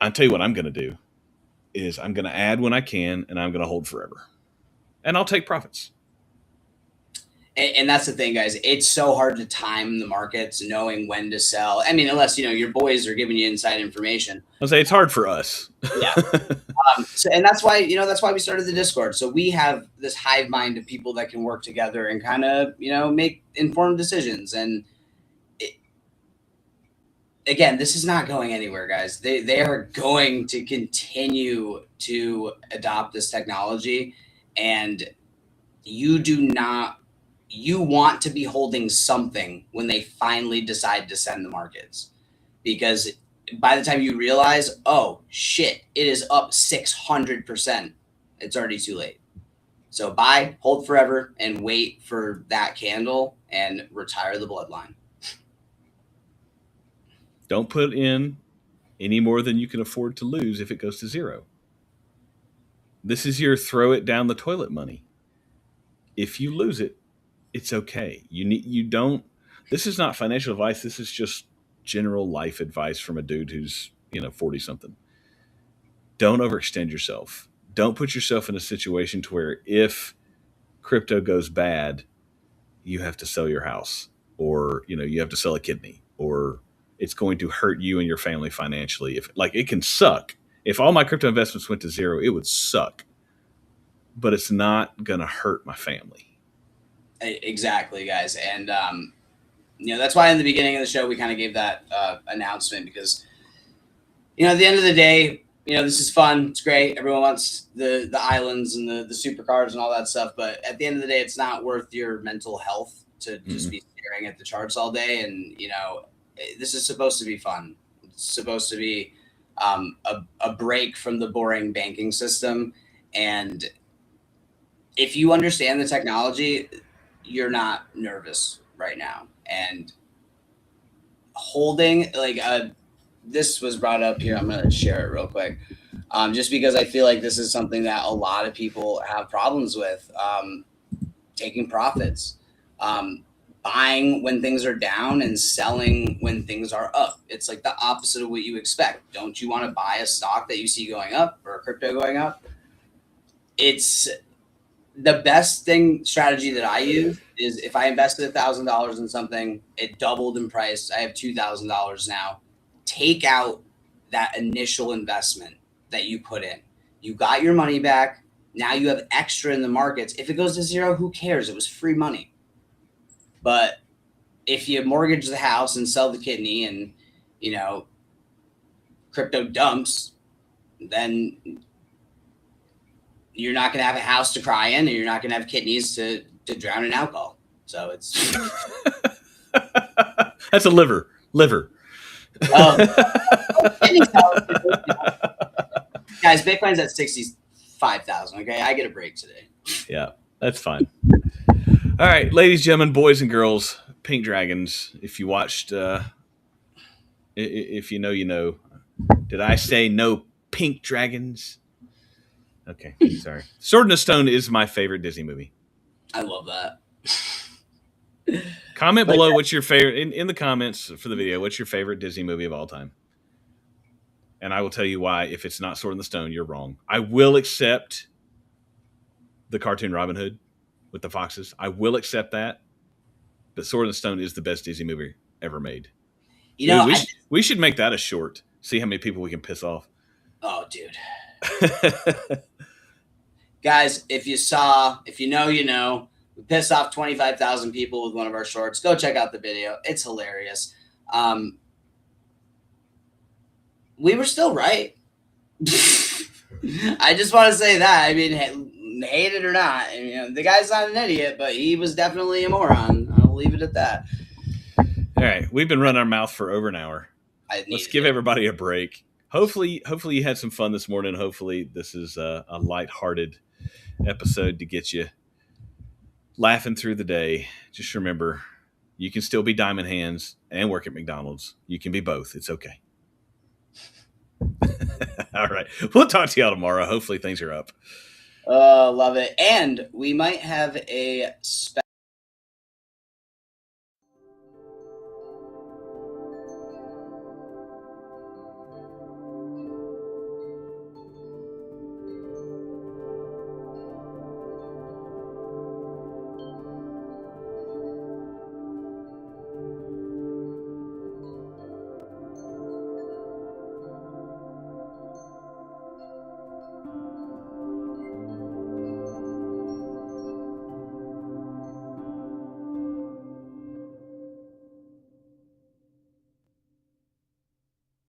I'll tell you what I'm going to do is I'm going to add when I can, and I'm going to hold forever. And I'll take profits. And that's the thing, guys. It's so hard to time the markets, knowing when to sell. I mean, unless, your boys are giving you inside information. I'll say it's hard for us. Yeah. And that's why we started the Discord. So we have this hive mind of people that can work together and kind of, make informed decisions. And again, this is not going anywhere, guys. They are going to continue to adopt this technology. And you want to be holding something when they finally decide to send the markets, because by the time you realize, oh shit, it is up 600%, it's already too late. So buy, hold forever, and wait for that candle and retire the bloodline. Don't put in any more than you can afford to lose if it goes to zero. This is your throw it down the toilet money. If you lose it, it's okay. This is not financial advice. This is just general life advice from a dude who's, 40 something. Don't overextend yourself. Don't put yourself in a situation to where if crypto goes bad, you have to sell your house, or, you have to sell a kidney, or it's going to hurt you and your family financially. It can suck. If all my crypto investments went to zero, it would suck, but it's not going to hurt my family. Exactly, guys. And, that's why in the beginning of the show, we kind of gave that announcement because, at the end of the day, this is fun. It's great. Everyone wants the islands and the supercars and all that stuff. But at the end of the day, it's not worth your mental health to just be staring at the charts all day. And, this is supposed to be fun. It's supposed to be a break from the boring banking system. And if you understand the technology, you're not nervous right now. And holding, this was brought up here. I'm going to share it real quick. Just because I feel like this is something that a lot of people have problems with, taking profits, buying when things are down and selling when things are up. It's like the opposite of what you expect. Don't you want to buy a stock that you see going up or a crypto going up? It's the best strategy that I use is if I invested $1,000 in something, it doubled in price. I have $2,000 now. Take out that initial investment that you put in. You got your money back. Now you have extra in the markets. If it goes to zero, who cares? It was free money. But if you mortgage the house and sell the kidney and, crypto dumps, then you're not going to have a house to cry in, and you're not going to have kidneys to drown in alcohol. So it's that's a liver. Guys, Bitcoin's at 65,000. Okay, I get a break today. Yeah, that's fine. All right, ladies, gentlemen, boys and girls, pink dragons. If you watched, if you know, you know. Did I say no pink dragons? Okay, sorry. Sword in the Stone is my favorite Disney movie. I love that. Comment below what's your favorite in the comments for the video. What's your favorite Disney movie of all time? And I will tell you why. If it's not Sword in the Stone, you're wrong. I will accept the cartoon Robin Hood with the foxes. I will accept that. But Sword in the Stone is the best Disney movie ever made. We should make that a short. See how many people we can piss off. Oh, dude. Guys, if you know, you know. We pissed off 25,000 people with one of our shorts. Go check out the video. It's hilarious. We were still right. I just want to say that. I mean, hate it or not. The guy's not an idiot, but he was definitely a moron. I'll leave it at that. All right. We've been running our mouth for over an hour. Let's give everybody a break. Hopefully you had some fun this morning. Hopefully this is a lighthearted episode to get you laughing through the day. Just remember, you can still be diamond hands and work at McDonald's. You can be both. It's okay. All right. We'll talk to y'all tomorrow. Hopefully things are up. Love it. And we might have a special